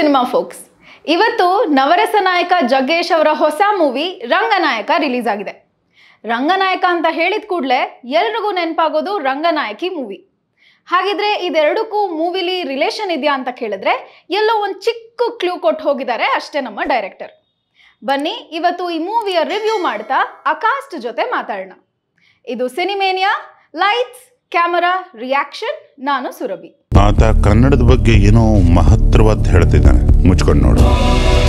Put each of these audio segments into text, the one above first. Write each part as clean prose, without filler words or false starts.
Cinema forks. ಇವತ್ತು ನವರಸ ನಾಯಕ ಜಗ್ಗೇಶ್ ಅವರ ಹೊಸ ಮೂವಿ ರಂಗನಾಯಕ ರಿಲೀಸ್ ಆಗಿದೆ. ರಂಗನಾಯಕ ಅಂತ ಹೇಳಿದ ಕೂಡಲೇ ಎಲ್ರಿಗೂ ನೆನಪಾಗೋದು ರಂಗನಾಯಕಿ ಮೂವಿ. ಹಾಗಿದ್ರೆ ಇದೆರಡಕ್ಕೂ ಮೂವಿಲಿ ರಿಲೇಷನ್ ಇದೆಯಾ ಅಂತ ಕೇಳಿದ್ರೆ ಎಲ್ಲೋ ಒಂದು ಚಿಕ್ಕ ಕ್ಲೂ ಕೊಟ್ಟು ಹೋಗಿದ್ದಾರೆ ಅಷ್ಟೇ ನಮ್ಮ ಡೈರೆಕ್ಟರ್. ಬನ್ನಿ ಇವತ್ತು ಈ ಮೂವಿಯ ರಿವ್ಯೂ ಮಾಡ್ತಾ ಅಕಾಸ್ಟ್ ಜೊತೆ ಮಾತಾಡೋಣ. ಇದು ಸಿನಿಮೇನಿಯಾ, ಲೈಟ್ಸ್, ಕ್ಯಾಮರಾ, ರಿಯಾಕ್ಷನ್. ನಾನು ಸುರಭಿ. ಆತ ಕನ್ನಡದ ಬಗ್ಗೆ ಏನೋ ಮಹತ್ತರವಾದ ಹೇಳ್ತಿದ್ದಾನೆ, ಮುಚ್ಕೊಂಡು ನೋಡು.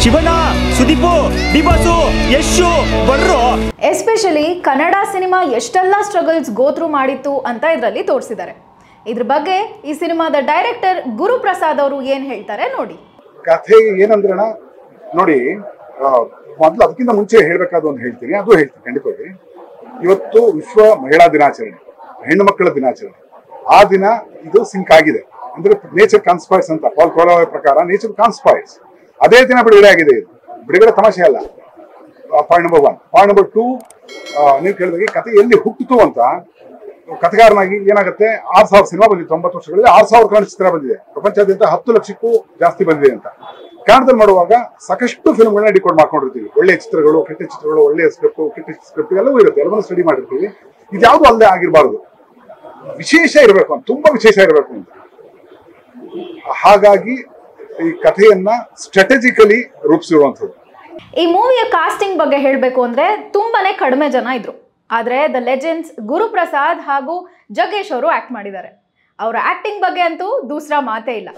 ಶಿವಣ್ಣ, ಸುದೀಪು, ಡಿಬಾಸು, ಯಶು ಬರ್ರೋ. ಎಸ್ಪೆಷಲಿ ಕನ್ನಡ ಸಿನಿಮಾ ಎಷ್ಟೆಲ್ಲ ಸ್ಟ್ರಗಲ್ಸ್ ಗೋತ್ರು ಮಾಡಿತ್ತು ಅಂತ ಇದರಲ್ಲಿ ತೋರಿಸಿದ್ದಾರೆ. ಇದ್ರ ಬಗ್ಗೆ ಈ ಸಿನಿಮಾದ ಡೈರೆಕ್ಟರ್ ಗುರುಪ್ರಸಾದ್ ಅವರು ಏನ್ ಹೇಳ್ತಾರೆ ನೋಡಿ. ಕಥೆ ಏನಂದ್ರಣ ನೋಡಿ, ಮೊದಲು ಅದಕ್ಕಿಂತ ಮುಂಚೆ ಹೇಳ್ಬೇಕಾದ ಒಂದು ಹೇಳ್ತೀನಿ, ಅದು ಹೇಳ್ತೀನಿ ಖಂಡಿತವಾಗಿ. ಇವತ್ತು ವಿಶ್ವ ಮಹಿಳಾ ದಿನಾಚರಣೆ, ಹೆಣ್ಣು ಮಕ್ಕಳ ದಿನಾಚರಣೆ. ಆ ದಿನ ಇದು ಸಿಂಕ್ ಆಗಿದೆ ಅಂದ್ರೆ ನೇಚರ್ ಕಾನ್ಸ್ಪೈರ್ಸ್ ಅಂತ ಪಾಲ್ ಕೋಲೋ ಪ್ರಕಾರ ನೇಚರ್ ಕಾನ್ಸ್ಪೈರ್ಸ್. ಅದೇ ದಿನ ಬಿಡುಗಡೆ ಆಗಿದೆ. ಇದು ಬಿಡುಗಡೆ ತಮಾಷೆ ಅಲ್ಲ. Point number 1. ಪಾಯಿಂಟ್ ನಂಬರ್ 2, ನೀವು ಕೇಳಿದಾಗ ಕಥೆ ಎಲ್ಲಿ ಹುಟ್ಟಿತು ಅಂತ ಕಥೆಗಾರನಾಗಿ ಏನಾಗುತ್ತೆ, 6,000 ಸಿನಿಮಾ ಬಂದಿದೆ 90 ವರ್ಷಗಳಲ್ಲಿ. 6,000 ಕನ್ನಡ ಚಿತ್ರ ಬಂದಿದೆ. ಪ್ರಪಂಚಾದ್ಯಂತ 10 ಲಕ್ಷಕ್ಕೂ ಜಾಸ್ತಿ ಬಂದಿದೆ ಅಂತ. ಕನ್ನಡದಲ್ಲಿ ಮಾಡುವಾಗ ಸಾಕಷ್ಟು ಫಿಲ್ಮ್ಗಳನ್ನ ಡಿಕೋಡ್ ಮಾಡ್ಕೊಂಡಿರ್ತೀವಿ. ಒಳ್ಳೆ ಚಿತ್ರಗಳು, ಕೆಟ್ಟ ಚಿತ್ರಗಳು, ಒಳ್ಳೆಯ ಸ್ಕ್ರಿಪ್ಟ್, ಕೆಟ್ಟ ಸ್ಕ್ರಿಪ್ಟ್ ಎಲ್ಲವೂ ಇರುತ್ತೆ. ಎಲ್ಲವನ್ನೂ ಸ್ಟಡಿ ಮಾಡಿರ್ತೀವಿ. ಇದ್ಯಾವುದು ಅಲ್ಲದೆ ಆಗಿರಬಾರ್ದು, ವಿಶೇಷ ಇರಬೇಕು ಅಂತ, ತುಂಬಾ ವಿಶೇಷ ಇರಬೇಕು ಅಂತ. ಹಾಗಾಗಿ ಈ ಕಥೆಯನ್ನ ಸ್ಟ್ರಾಟಜಿಕಲಿ ರೂಪಿಸಿರುವಂಥದ್ದು. ಈ ಮೂವಿಯ ಕಾಸ್ಟಿಂಗ್ ಬಗ್ಗೆ ಹೇಳಬೇಕು ಅಂದ್ರೆ ತುಂಬಾನೇ ಕಡಿಮೆ ಜನ ಇದ್ರು. ಆದ್ರೆ ದ ಲೆಜೆಂಡ್ಸ್ ಗುರುಪ್ರಸಾದ್ ಹಾಗೂ ಜಗ್ಗೇಶ್ ಅವರು ಆಕ್ಟ್ ಮಾಡಿದ್ದಾರೆ. ಅವರ ಆಕ್ಟಿಂಗ್ ಬಗ್ಗೆ ಅಂತೂ ದೂಸರಾ ಮಾತೇ ಇಲ್ಲ.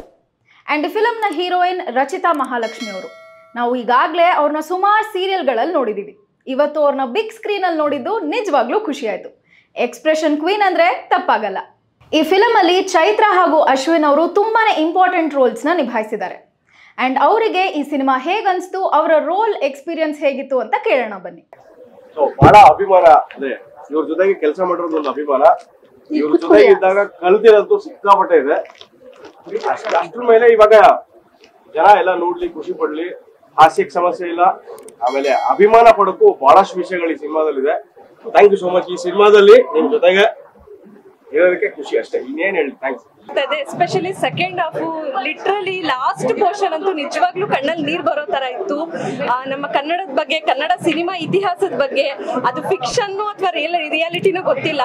ಅಂಡ್ ಫಿಲಮ್ನ ಹೀರೋಯಿನ್ ರಚಿತಾ ಮಹಾಲಕ್ಷ್ಮಿ ಅವರು. ನಾವು ಈಗಾಗಲೇ ಅವ್ರನ್ನ ಸುಮಾರು ಸೀರಿಯಲ್ಗಳಲ್ಲಿ ನೋಡಿದೀವಿ. ಇವತ್ತು ಅವ್ರನ್ನ ಬಿಗ್ ಸ್ಕ್ರೀನ್ ಅಲ್ಲಿ ನೋಡಿದ್ದು ನಿಜವಾಗ್ಲೂ ಖುಷಿ ಆಯ್ತು. ಎಕ್ಸ್ಪ್ರೆಷನ್ ಕ್ವೀನ್ ಅಂದ್ರೆ ತಪ್ಪಾಗಲ್ಲ. ಈ ಫಿಲಮ್ ಅಲ್ಲಿ ಚೈತ್ರ ಹಾಗೂ ಅಶ್ವಿನ್ ಅವರು ತುಂಬಾನೇ ಇಂಪಾರ್ಟೆಂಟ್ ರೋಲ್ಸ್ ನ ನಿಭಾಯಿಸಿದ್ದಾರೆ. ಅಂಡ್ ಅವರಿಗೆ ಈ ಸಿನಿಮಾ ಹೇಗನ್ಸ್ತು, ಅವರ ರೋಲ್ ಎಕ್ಸ್ಪೀರಿಯನ್ಸ್ ಹೇಗಿತ್ತು ಅಂತ ಕೇಳೋಣ ಬನ್ನಿ. ಬಹಳ ಅಭಿಮಾನ, ಅದೇ ಇವ್ರ ಜೊತೆಗೆ ಕೆಲಸ ಮಾಡಿರೋದು ಒಂದು ಅಭಿಮಾನ. ಇವ್ರ ಜೊತೆಗೆ ಇದ್ದಾಗ ಕಲ್ತಿರೋದು ಸಿಕ್ಕಾಪಟ್ಟೆ ಇದೆ. ಅಷ್ಟ್ರ ಮೇಲೆ ಇವಾಗ ಜನ ಎಲ್ಲ ನೋಡ್ಲಿ, ಖುಷಿ ಪಡ್ಲಿ, ಹಾಸ್ಯಕ್ಕೆ ಸಮಸ್ಯೆ ಇಲ್ಲ. ಆಮೇಲೆ ಅಭಿಮಾನ ಪಡಕ್ಕೂ ಬಹಳಷ್ಟು ವಿಷಯಗಳು ಈ ಸಿನಿಮಾದಲ್ಲಿದೆ. Thank you so much. ಈ ಸಿನಿಮಾದಲ್ಲಿ ನಿಮ್ ಜೊತೆಗೆ ಹೇಳೋದಕ್ಕೆ ಖುಷಿ ಅಷ್ಟೇ, ಇನ್ನೇನ್ ಹೇಳಿ. Thanks. Especially second half, literally last portion ಅಂತೂ ನಿಜವಾಗ್ಲೂ ಕಣ್ಣಲ್ಲಿ ನೀರ್ ಬರೋ ತರ ಇತ್ತು. ನಮ್ಮ ಕನ್ನಡದ ಬಗ್ಗೆ, ಕನ್ನಡ ಸಿನಿಮಾ ಇತಿಹಾಸದ ಬಗ್ಗೆ, ಅದು ಫಿಕ್ಷನ್ ಅಥವಾ ರಿಯಾಲಿಟಿನೂ ಗೊತ್ತಿಲ್ಲ.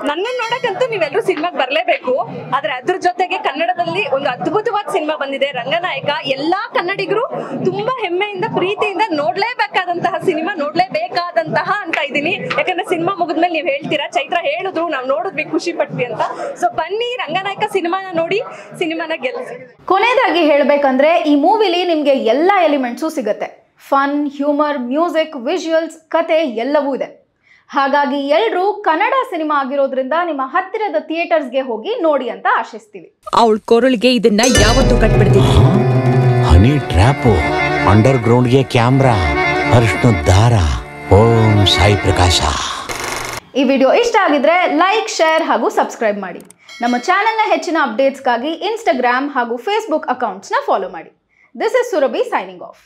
ನನ್ನನ್ನು ನೋಡಕ್ಕಂತೂ ನೀವೆಲ್ಲರೂ ಸಿನಿಮಾಗೆ ಬರಲೇಬೇಕು. ಆದ್ರೆ ಅದ್ರ ಜೊತೆಗೆ ಕನ್ನಡದಲ್ಲಿ ಒಂದು ಅದ್ಭುತವಾದ ಸಿನಿಮಾ ಬಂದಿದೆ, ರಂಗನಾಯಕ. ಎಲ್ಲಾ ಕನ್ನಡಿಗರು ತುಂಬಾ ಹೆಮ್ಮೆಯಿಂದ, ಪ್ರೀತಿಯಿಂದ ನೋಡ್ಲೇಬೇಕಾದಂತಹ ಸಿನಿಮಾ, ನೋಡ್ಲೇಬೇಕಾದಂತಹ ಅಂತ ಇದ್ದೀನಿ. ಯಾಕಂದ್ರೆ ಸಿನಿಮಾ ಮುಗಿದ್ಮೇಲೆ ನೀವು ಹೇಳ್ತೀರಾ, ಚೈತ್ರ ಹೇಳಿದ್ರು, ನಾವು ನೋಡಿದ್ವಿ, ಖುಷಿ ಪಟ್ವಿ ಅಂತ. ಸೊ ಬನ್ನಿ, ರಂಗನಾಯಕ ಸಿನಿಮಾನ ನೋಡಿ, ಸಿನಿಮಾನ ಗೆಲ್ಲಿಸಿ. ಕೊನೆಯದಾಗಿ ಹೇಳ್ಬೇಕಂದ್ರೆ ಈ ಮೂವಿಲಿ ನಿಮ್ಗೆ ಎಲ್ಲಾ ಎಲಿಮೆಂಟ್ಸು ಸಿಗುತ್ತೆ. ಫನ್, ಹ್ಯೂಮರ್, ಮ್ಯೂಸಿಕ್, ವಿಜುವಲ್ಸ್, ಕತೆ ಎಲ್ಲವೂ ಇದೆ. ಹಾಗಾಗಿ ಎಲ್ರೂ ಕನ್ನಡ ಸಿನಿಮಾ ಆಗಿರೋದ್ರಿಂದ ನಿಮ್ಮ ಹತ್ತಿರದ ಥಿಯೇಟರ್ಸ್ಗೆ ಹೋಗಿ ನೋಡಿ ಅಂತ ಆಶಿಸ್ತೀವಿ. ಅವಳ ಕೊರಳಿಗೆ ಇದನ್ನ ಯಾವತ್ತೂ ಕಟ್ಬಿಡ್ತೀವಿ. ಹನಿ ಟ್ರ್ಯಾಪು, ಅಂಡರ್ ಗ್ರೌಂಡ್ಗೆ ಕ್ಯಾಮ್ರಾ, ಅರ್ಶನ ದಾರ. ಓಂ ಸಾಯಿ ಪ್ರಕಾಶ. ಈ ವಿಡಿಯೋ ಇಷ್ಟ ಆಗಿದ್ರೆ ಲೈಕ್, ಶೇರ್ ಹಾಗೂ ಸಬ್ಸ್ಕ್ರೈಬ್ ಮಾಡಿ. ನಮ್ಮ ಚಾನೆಲ್ನ ಹೆಚ್ಚಿನ ಅಪ್ಡೇಟ್ಸ್ಗಾಗಿ ಇನ್ಸ್ಟಾಗ್ರಾಮ್ ಹಾಗೂ ಫೇಸ್ಬುಕ್ ಅಕೌಂಟ್ಸ್ನ ಫಾಲೋ ಮಾಡಿ. This is Surabhi signing off.